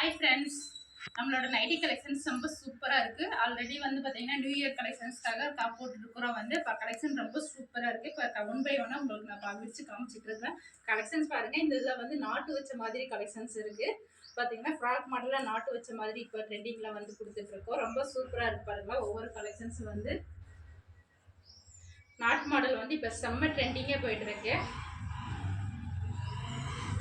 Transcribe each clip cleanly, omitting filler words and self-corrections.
Hi friends, நம்மளோட nightie collections ரொம்ப சூப்பராக இருக்குது. ஆல்ரெடி வந்து பார்த்தீங்கன்னா நியூ இயர் கலெக்ஷன்ஸ்க்காக போட்டுருக்குறோம். வந்து இப்போ கலெக்ஷன் ரொம்ப சூப்பராக இருக்குது. இப்போ 1 by 1 உங்களுக்கு நான் விரிச்சு காமிச்சிட்டு இருக்கேன். கலெக்ஷன்ஸ் பாருங்கள். இந்த இதில் வந்து நாட்டு வச்ச மாதிரி கலெக்ஷன்ஸ் இருக்குது. பார்த்தீங்கன்னா ஃப்ராக் மாடலில் நாட்டு வச்ச மாதிரி இப்போ ட்ரெண்டிங்கில் வந்து கொடுத்துட்ருக்கோம். ரொம்ப சூப்பராக இருக்கு பாருங்க. ஒவ்வொரு கலெக்ஷன்ஸ் வந்து நாட்டு மாடல் வந்து இப்போ செம்ம ட்ரெண்டிங்கே போயிட்டுருக்கு.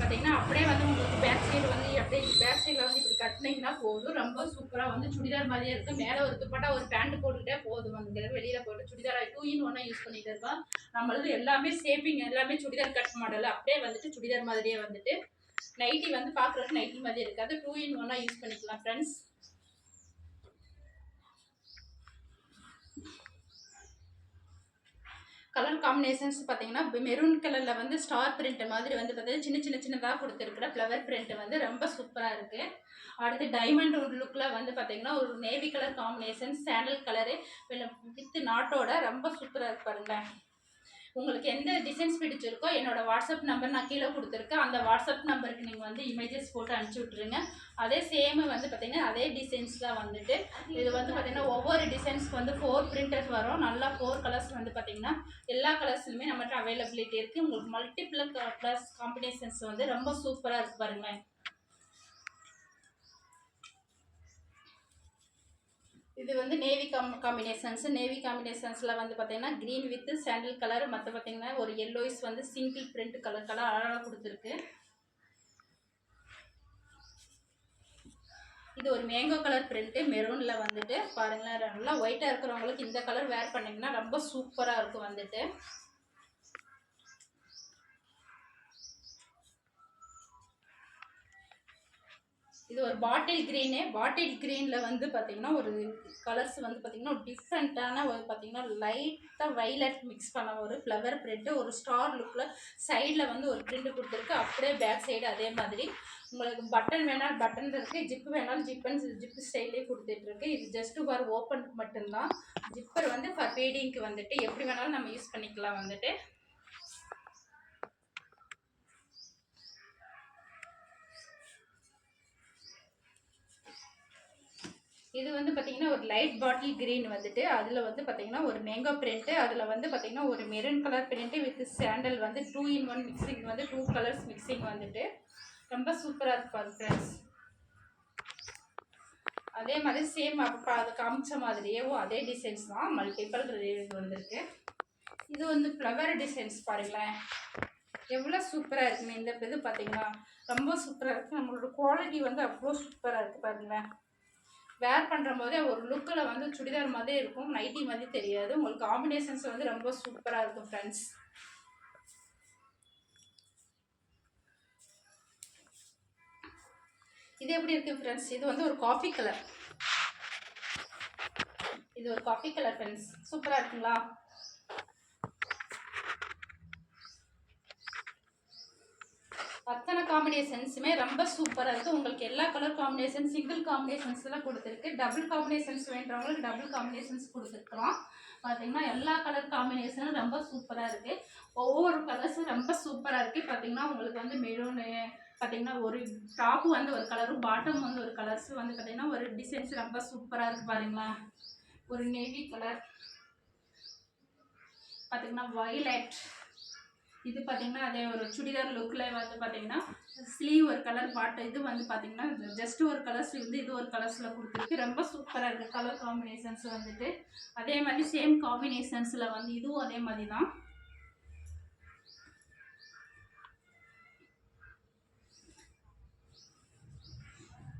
பார்த்தீங்கன்னா அப்படியே வந்து உங்களுக்கு பேக் சைடு வந்து அப்படியே பேக் சைடில் வந்து இப்படி கட்டினீங்கன்னா போதும். ரொம்ப சூப்பராக வந்து சுடிதார் மாதிரியே இருக்குது. மேலே ஒரு துப்பட்டா ஒரு பேண்ட் போட்டுக்கிட்டே போதும். வந்து வெளியில் போட்டு சுடிதார் 2 in 1 யூஸ் பண்ணிட்டு இருக்கோம். நம்மளது எல்லாமே ஷேப்பிங் எல்லாமே சுடிதார் கட் மாடல். அப்படியே வந்துட்டு சுடிதார் மாதிரியே வந்துட்டு நைட்டி வந்து பார்க்குறதுக்கு நைட்டி மாதிரி இருக்காது. 2 in 1 யூஸ் பண்ணிக்கலாம் ஃப்ரெண்ட்ஸ். கலர் காம்பினேஷன்ஸ் பார்த்தீங்கன்னா மெரூன் கலரில் வந்து ஸ்டார் பிரிண்ட் மாதிரி வந்து பார்த்தீங்கன்னா சின்னதாக கொடுத்துருக்குற ஃப்ளவர் பிரிண்ட் வந்து ரொம்ப சூப்பராக இருக்குது. அடுத்து டைமண்ட் லுக்கில் வந்து பார்த்தீங்கன்னா ஒரு navy colour combination sandal colour with நாட்டோட ரொம்ப சூப்பராக இருக்கு பாருங்களேன். உங்களுக்கு எந்த டிசைன்ஸ் பிடிச்சிருக்கோ என்னோட வாட்ஸ்அப் நம்பர் நான் கீழே கொடுத்துருக்கேன். அந்த வாட்ஸ்அப் நம்பருக்கு நீங்கள் வந்து இமேஜஸ் போட்டு அனுப்பிச்சி விட்ருங்க. அதே சேம் வந்து பார்த்தீங்கன்னா அதே டிசைன்ஸ் தான் வந்துட்டு இது வந்து பார்த்தீங்கன்னா ஒவ்வொரு டிசைன்ஸ்க்கு வந்து 4 பிரிண்டர்ஸ் வரும். நல்லா 4 கலர்ஸ் வந்து பார்த்தீங்கன்னா எல்லா கலர்ஸ்லுமே நம்மகிட்ட அவைலபிலிட்டி இருக்குது. உங்களுக்கு மல்டிபிள் கலர்ஸ் காம்பினேஷன்ஸ் வந்து ரொம்ப சூப்பராக இருக்குது பாருங்களேன். இது வந்து நேவி காம்பினேஷன்ஸில் வந்து பார்த்தீங்கன்னா க்ரீன் வித் சாண்டில் கலர், மற்ற பார்த்தீங்கன்னா ஒரு எல்லோயிஸ் வந்து சிங்கிள் பிரிண்ட் கலர் அழகாக கொடுத்துருக்கு. இது ஒரு மேங்கோ கலர் பிரிண்ட்டு மெரூனில் வந்துட்டு பாருங்களேன். நல்லா ஒயிட்டாக இருக்கிறவங்களுக்கு இந்த கலர் வேர் பண்ணிங்கன்னா ரொம்ப சூப்பராக இருக்கும் வந்துட்டு. இது ஒரு பாட்டில் க்ரீனில் வந்து பார்த்தீங்கன்னா ஒரு கலர்ஸ் வந்து பார்த்தீங்கன்னா ஒரு டிஃப்ரெண்ட்டான ஒரு பார்த்தீங்கன்னா லைட்டாக வைலட் மிக்ஸ் பண்ண ஒரு ஃப்ளவர் பிரிண்ட்டு ஒரு ஸ்டார் லுக்கில் சைடில் வந்து ஒரு பிரிண்ட் கொடுத்துருக்கு. அப்படியே பேக் சைடு அதே மாதிரி உங்களுக்கு பட்டன் வேணாலும் பட்டன் இருக்குது, ஜிப்பு வேணாலும் ஜிப்பு ஸ்டைலே கொடுத்துட்ருக்கு. இது ஜஸ்ட்டு ஃபார் ஓப்பன் மட்டும்தான். ஜிப்பர் வந்து ஃபார் ஃபீடிங்க்கு வந்துட்டு எப்படி வேணாலும் நம்ம யூஸ் பண்ணிக்கலாம் வந்துட்டு. இது வந்து பார்த்தீங்கன்னா ஒரு லைட் பாட்டில் க்ரீன் வந்துட்டு அதில் வந்து பார்த்தீங்கன்னா ஒரு மேங்கோ பிரிண்ட்டு, அதில் வந்து பார்த்தீங்கன்னா ஒரு maroon colour print with sandal வந்து 2 in 1 மிக்சிங் வந்து 2 கலர்ஸ் மிக்சிங் வந்துட்டு ரொம்ப சூப்பராக இருப்பாரு ஃப்ரெண்ட்ஸ். அதே மாதிரி சேம் அப்போ அது காமிச்ச மாதிரியே அதே டிசைன்ஸ் தான் மல்டிபிள் வந்திருக்கு. இது வந்து ஃப்ளவர் டிசைன்ஸ் பாருங்களேன் எவ்வளோ சூப்பராக இருக்குன்னு. இந்த இது பார்த்தீங்கன்னா ரொம்ப சூப்பராக இருக்குது. நம்மளோட குவாலிட்டி வந்து அவ்வளோ சூப்பராக இருக்குது பாருங்களேன். வேர் பண்ணுற போதே ஒரு லுக்கில் வந்து சுடிதார் மாதிரி இருக்கும், நைட்டி மாதிரி தெரியாது. உங்களுக்கு காம்பினேஷன்ஸ் வந்து ரொம்ப சூப்பராக இருக்கும் ஃப்ரெண்ட்ஸ். இது எப்படி இருக்கு ஃப்ரெண்ட்ஸ்? இது வந்து ஒரு காஃபி கலர். இது ஒரு காஃபி கலர் ஃப்ரெண்ட்ஸ். சூப்பராக இருக்குங்களா? அத்தனை காம்பினேஷன்ஸுமே ரொம்ப சூப்பராக இருக்குது. உங்களுக்கு எல்லா கலர் காம்பினேஷன் சிங்கிள் காம்பினேஷன்ஸ்லாம் கொடுத்துருக்கு. டபுள் காம்பினேஷன்ஸ் வேண்டவங்களுக்கு டபுள் காம்பினேஷன்ஸ் கொடுத்துருக்குறோம். பார்த்தீங்கன்னா எல்லா கலர் காம்பினேஷனும் ரொம்ப சூப்பராக இருக்குது. ஒவ்வொரு கலர்ஸும் ரொம்ப சூப்பராக இருக்குது. பார்த்தீங்கன்னா உங்களுக்கு வந்து மெரூனு பார்த்தீங்கன்னா ஒரு டாப்பு வந்து ஒரு கலரும் பாட்டம் வந்து ஒரு கலர்ஸும் வந்து பார்த்தீங்கன்னா ஒரு டிசைன்ஸ் ரொம்ப சூப்பராக இருக்குது பாருங்களா. ஒரு நேவி கலர் பார்த்தீங்கன்னா வைலட். இது பார்த்தீங்கன்னா அதே ஒரு சுடிதார் லுக்கில் வந்து பார்த்தீங்கன்னா ஸ்லீவ் ஒரு கலர் பாட்டு. இது வந்து பார்த்தீங்கன்னா ஜஸ்ட் ஒரு கலர்ஸ் வந்து இது ஒரு கலர்ஸில் கொடுத்துருக்கு. ரொம்ப சூப்பராக இருக்குது கலர் காம்பினேஷன்ஸ் வந்துட்டு. அதே மாதிரி சேம் காம்பினேஷன்ஸில் வந்து இதுவும் அதே மாதிரி தான்.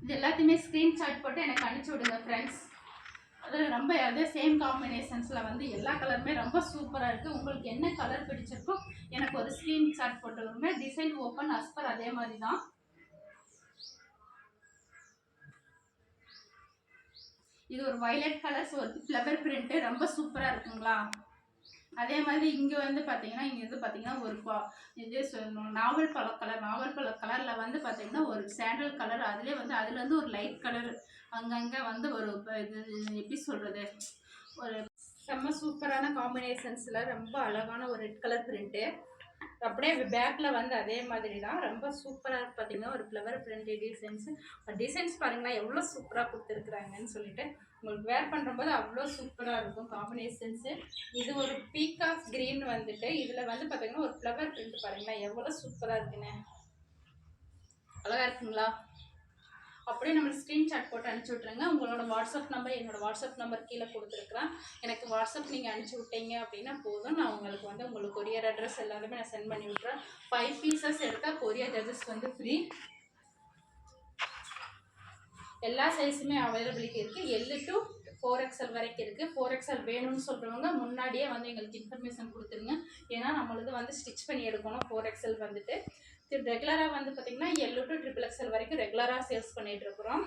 இது எல்லாத்தையுமே ஸ்க்ரீன்ஷாட் போட்டு எனக்கு அனுப்பிச்சி விடுங்க ஃப்ரெண்ட்ஸ். அதில் ரொம்ப அதே சேம் காம்பினேஷன்ஸில் வந்து எல்லா கலருமே ரொம்ப சூப்பராக இருக்குது. உங்களுக்கு என்ன கலர் பிடிச்சிருக்கோ எனக்கு ஒரு ஸ்க்ரீன்ஷாட் போட்டு விடுங்க. டிசைன் ஓப்பன் அஸ்பர் அதே மாதிரி தான். இது ஒரு வைலட் கலர்ஸ் ஒரு ஃப்ளவர் பிரிண்ட்டு ரொம்ப சூப்பராக இருக்குங்களா. அதே மாதிரி இங்கே வந்து பார்த்தீங்கன்னா ஒரு இது நாவல் பழ கலரில் வந்து பார்த்தீங்கன்னா ஒரு சாண்டல் கலர் அதுலேருந்து ஒரு லைட் கலர் அங்கங்கே வந்து ஒரு இது எப்படி சொல்கிறது ஒரு செம்ம சூப்பரான காம்பினேஷன்ஸில் ரொம்ப அழகான ஒரு ரெட் கலர் பிரிண்ட்டு. அப்படியே பேக்கில் வந்து அதே மாதிரி தான் ரொம்ப சூப்பராக இருக்குது பார்த்தீங்கன்னா ஒரு ஃப்ளவர் பிரிண்ட் டிசைன்ஸ் பாருங்களேன் எவ்வளோ சூப்பராக கொடுத்துருக்குறாங்கன்னு சொல்லிட்டு உங்களுக்கு வேர் பண்ணுறபோது அவ்வளோ சூப்பராக இருக்கும் காம்பினேஷன்ஸு. இது ஒரு பீகாக் க்ரீன் வந்துட்டு இதில் வந்து பார்த்தீங்கன்னா ஒரு ஃப்ளவர் பிரிண்ட் பாருங்களேன் எவ்வளோ சூப்பராக இருக்குன்னு. அழகாக இருக்குங்களா? அப்படியே நம்மளுக்கு ஸ்க்ரீன்ஷாட் போட்டு அனுப்பிச்சி விட்ருங்க. உங்களோட வாட்ஸ்அப் நம்பர் என்னோடய வாட்ஸ்அப் நம்பர் கீழே கொடுத்துருக்குறேன். எனக்கு வாட்ஸ்அப் நீங்கள் அனுப்பிச்சி விட்டீங்க அப்படின்னா போதும், நான் உங்களுக்கு கொரியர் அட்ரஸ் எல்லாருமே நான் சென்ட் பண்ணி விட்றேன். 5 பீசஸ் எடுத்தால் கொரியர் சார்ஜஸ் வந்து ஃப்ரீ. எல்லா சைஸுமே அவைலபிலிட்டி இருக்குது. L to 4XL வரைக்கும் இருக்குது. 4XL வேணும்னு சொல்கிறவங்க முன்னாடியே வந்து எங்களுக்கு இன்ஃபர்மேஷன் கொடுத்துருங்க. ஏன்னா நம்மளது வந்து ஸ்டிச் பண்ணி எடுக்கணும். 4XL வந்துட்டு ரெகுலராக வந்து பார்த்திங்கன்னா L to XXXL வரைக்கும் ரெகுலராக சேல்ஸ் பண்ணிகிட்ருக்குறோம்.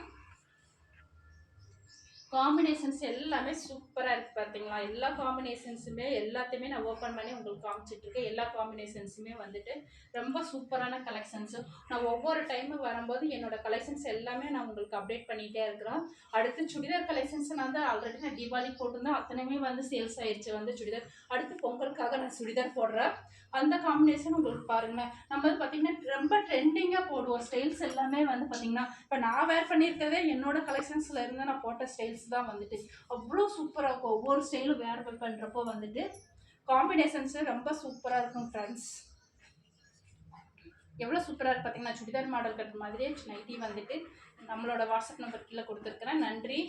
காம்பினேஷன்ஸ் எல்லாமே சூப்பராக இருக்குது பார்த்தீங்களா? எல்லா காம்பினேஷன்ஸுமே எல்லாத்தையுமே நான் ஓப்பன் பண்ணி உங்களுக்கு காமிச்சிட்ருக்கேன். எல்லா காம்பினேஷன்ஸுமே வந்துட்டு ரொம்ப சூப்பரான கலெக்ஷன்ஸு. நான் ஒவ்வொரு டைமும் வரும்போது என்னோடய கலெக்ஷன்ஸ் எல்லாமே நான் உங்களுக்கு அப்டேட் பண்ணிகிட்டே இருக்கிறேன். அடுத்து சுடிதார் கலெக்ஷன்ஸ் நான் வந்து ஆல்ரெடி நான் தீபாவளி போட்டிருந்தேன், அத்தனையுமே வந்து சேல்ஸ் ஆயிடுச்சு வந்து சுடிதார். அடுத்து பொங்கலுக்காக நான் சுடிதார் போடுறேன். அந்த காம்பினேஷன் உங்களுக்கு பாருங்களேன். நம்ம வந்து பார்த்திங்கன்னா ரொம்ப ட்ரெண்டிங்காக போடுவோம் ஸ்டைல்ஸ் எல்லாமே வந்து பார்த்திங்கன்னா இப்போ நான் வேர் பண்ணியிருக்கிறதே என்னோடய கலெக்ஷன்ஸில் இருந்து நான் போட்ட ஸ்டைல்ஸ் தான் வந்துட்டு அவ்வளோ சூப்பராக இருக்கும். ஒவ்வொரு ஸ்டைலும் வேர் பண்ணுறப்போ வந்துட்டு காம்பினேஷன்ஸு ரொம்ப சூப்பராக இருக்கும் ஃப்ரெண்ட்ஸ். எவ்வளோ சூப்பராக இருக்குது பார்த்தீங்கன்னா சுடிதார் மாடல் கட் மாதிரியே நைட்டி வந்துட்டு நம்மளோட வாட்ஸ்அப் நம்பர் கீழே கொடுத்துருக்குறேன். நன்றி.